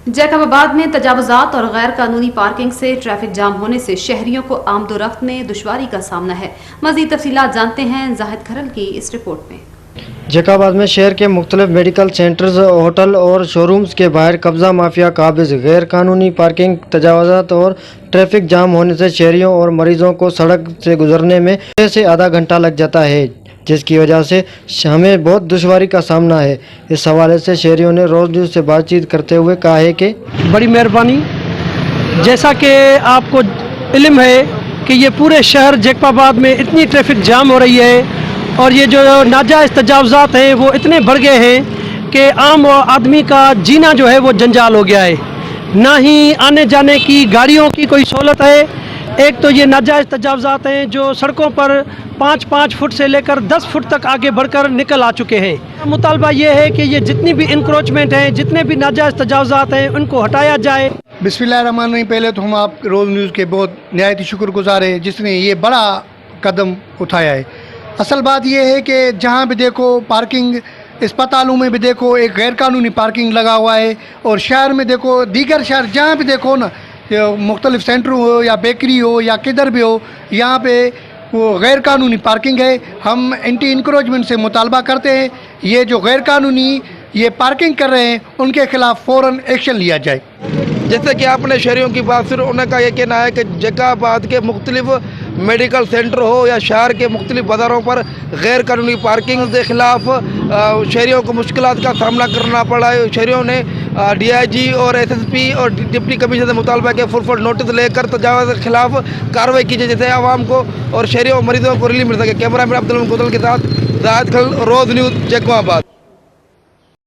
जैकबाबाद में तजावुजात और गैर कानूनी पार्किंग से ट्रैफिक जाम होने से शहरियों को आमदोरफ्त में दुश्वारी का सामना है। मजीद तफसीलात जानते हैं जाहिद खरल की इस रिपोर्ट में। जैकबाबाद में शहर के मुख्तलिफ मेडिकल सेंटर्स, होटल और शोरूम्स के बाहर कब्जा माफिया काबिज, गैर कानूनी पार्किंग, तजावुजात और ट्रैफिक जाम होने से शहरियों और मरीजों को सड़क से गुजरने में 6 से आधा घंटा लग जाता है, जिसकी वजह से हमें बहुत दुश्वारी का सामना है। इस हवाले से शहरियों ने रोज़ न्यूज़ से बातचीत करते हुए कहा है कि बड़ी मेहरबानी, जैसा कि आपको इल्म है कि ये पूरे शहर जैकबाबाद में इतनी ट्रैफिक जाम हो रही है और ये जो नाजायज़ तजावुज़ात हैं वो इतने बढ़ गए हैं कि आम आदमी का जीना जो है वो जंजाल हो गया है। ना ही आने जाने की गाड़ियों की कोई सहूलत है। एक तो ये नाजायज़ तजावुज़ात हैं जो सड़कों पर 5-5 फुट से लेकर 10 फुट तक आगे बढ़कर निकल आ चुके हैं। मुतालबा ये है कि ये जितनी भी इंक्रोचमेंट हैं, जितने भी नाजायज़ तजावुज़ात हैं, उनको हटाया जाए। बिस्मिल्लाहिर्रहमानिर्रहीम। पहले तो हम आप रोज़ न्यूज़ के बहुत नहायत ही शुक्रगुज़ार हैं जिसने ये बड़ा कदम उठाया है। असल बात यह है कि जहाँ भी देखो पार्किंग, अस्पतालों में भी देखो एक गैर कानूनी पार्किंग लगा हुआ है, और शहर में देखो, दीगर शहर जहाँ भी देखो ना, मुख्तलिफ सेंटर हो या बेकरी हो या किधर भी हो, यहाँ पे वो गैर कानूनी पार्किंग है। हम एंटी इंक्रोचमेंट से मुतालबा करते हैं ये जो गैर कानूनी ये पार्किंग कर रहे हैं उनके खिलाफ फ़ौरन एक्शन लिया जाए। जैसे कि आपने शहरियों की बात सुनी, उनका ये कहना है कि जैकबाबाद के मुख्तलिफ मेडिकल सेंटर हो या शहर के मुख्तलिफ बाज़ारों पर गैर कानूनी पार्किंग के ख़िलाफ़ शहरियों को मुश्किलात का सामना करना पड़ा है। शहरियों ने DIG और SSP और डिप्टी कमिश्नर से मुतालबा के फुल नोटिस लेकर तजावुज़ के ख़िलाफ़ कार्रवाई कीजिए, जैसे आवाम को और शहरियों और मरीजों को रिलीफ मिल सके। कैमरा मैन अब्दुल मुक़द्दर के साथ जाहिद खलील, रोज़ न्यूज़, जैकबाबाद।